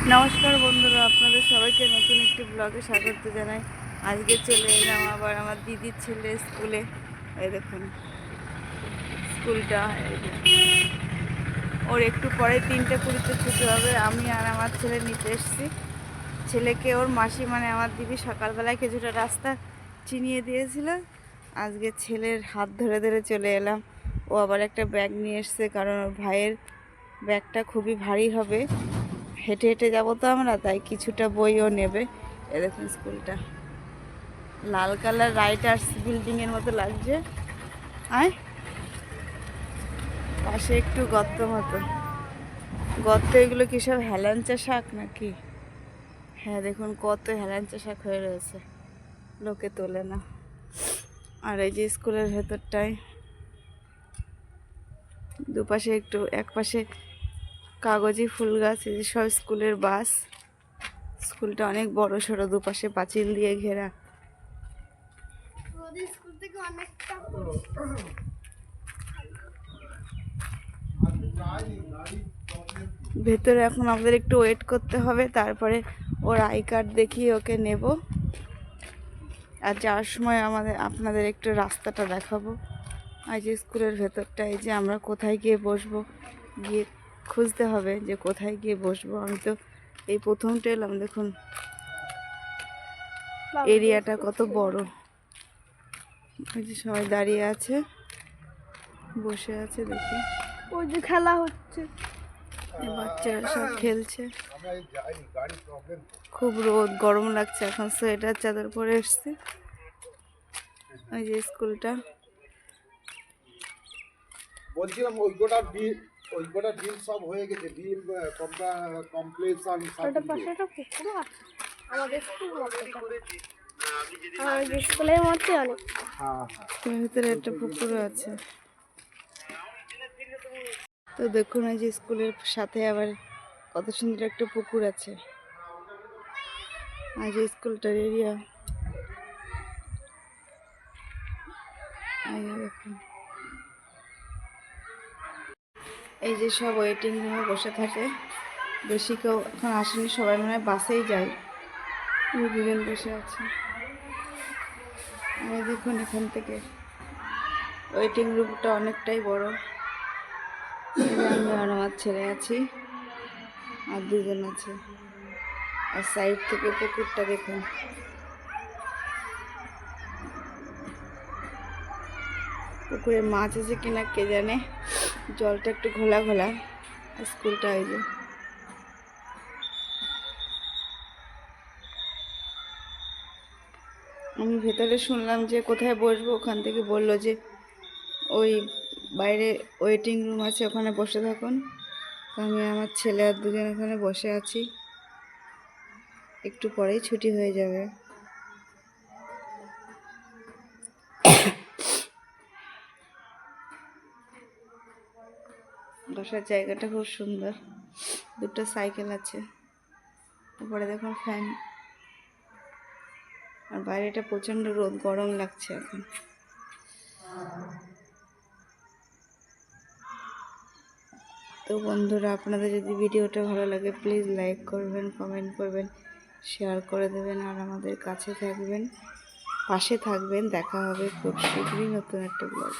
নমস্কার বন্ধুরা, আপনাদের সবাইকে নতুন একটি ব্লগে স্বাগত জানাই। আজকে চলে এলাম আবার আমার দিদির ছেলে স্কুলে। এই দেখুন স্কুলটা, ওর একটু পরে 3:20 ছুটি হবে। আমি আর আমার ছেলে নিতে এসেছি। ছেলেকে ওর মাসি মানে আমার দিদি সকালবেলায় কিছুটা রাস্তা চিনিয়ে দিয়েছিল। আজকে ছেলের হাত ধরে ধরে চলে এলাম। ও আবার একটা ব্যাগ নিয়ে এসছে, কারণ ওর ভাইয়ের ব্যাগটা খুবই ভারী হবে। হেঁটে হেঁটে যাবো তো আমরা, তাই কিছুটা বইও নেবে। এ দেখুন স্কুলটা লাল কালার রাইটার্স বিল্ডিংয়ের মতো লাগছে। আয়, পাশে একটু গর্ত মতো, গর্ত। এগুলো কি সব হেলাঞ্চা শাক নাকি? হ্যাঁ দেখুন কত হেলাঞ্চা শাক হয়ে রয়েছে, লোকে তোলে না। আর এই যে স্কুলের ভেতরটায় দুপাশে একটু, এক পাশে কাগজি ফুল গাছ। এই যে সব স্কুলের বাস। স্কুলটা অনেক বড় সড়ো, দুপাশে পাঁচিল দিয়ে ঘেরা। ভেতরে এখন আমাদের একটু ওয়েট করতে হবে, তারপরে ওর আই কার্ড দেখিয়ে ওকে নেব। আর যাওয়ার সময় আপনাদের একটু রাস্তাটা দেখাবো। আজ স্কুলের ভেতরটা, এই যে আমরা কোথায় গিয়ে বসবো, গিয়ে খুঁজতে হবে যে কোথায় গিয়ে বসবো। আমি তো এই প্রথমটা এলাম। দেখুন এরিয়াটা কত বড়। এই যে সবাই দাঁড়িয়ে আছে, বসে আছে। দেখি ওই যে খেলা হচ্ছে, বাচ্চারা সব খেলছে। খুব রোদ, গরম লাগছে। এখন সোয়েটার চাদর পরে এসছে। ওই যে স্কুলটা। বলছিলাম ওই গোটা বিল সব হয়ে গেছে। বিল কমপ্লিশন ওটা পাশে একটা পুকুর আছে আমাদের স্কুল আমাদের স্কুলের মধ্যে অনেক। হ্যাঁ এর ভিতরে একটা পুকুর আছে। তো দেখুন এই যে স্কুলের সাথে আবার কত সুন্দর একটা পুকুর আছে। আর যে স্কুলটার এরিয়া, দেখুন এই যে সব ওয়েটিং রুমে বসে থাকে। বেশি কেউ এখন আসেনি, সবাই মনে হয় বাসেই যায়। দুজন বসে আছে। আর দেখুন এখান থেকে ওয়েটিং রুমটা অনেকটাই বড়। আমি আর আমার ছেলে আছি, আর দুজন আছে। আর সাইড থেকে পুকুরটা দেখুন। পুকুরে মাছ আছে কিনা কে জানে, জলটা একটু ঘোলা ঘোলা। স্কুলটা এই যে, আমি ভেতরে শুনলাম যে কোথায় বসবো, ওখান থেকে বললো যে ওই বাইরে ওয়েটিং রুম আছে, ওখানে বসে থাকুন। আমি আমার ছেলে আর দুজন ওখানে বসে আছি। একটু পরেই ছুটি হয়ে যাবে। বসার জায়গাটা খুব সুন্দর, দুটো সাইকেল আছে। উপরে দেখুন ফ্যান। আর বাইরেটা প্রচণ্ড রোদ, গরম লাগছে এখন। তো বন্ধুরা, আপনাদের যদি ভিডিওটা ভালো লাগে প্লিজ লাইক করবেন, কমেন্ট করবেন, শেয়ার করে দেবেন। আর আমাদের কাছে থাকবেন, পাশে থাকবেন। দেখা হবে খুব শীঘ্রই নতুন একটা ব্লগ।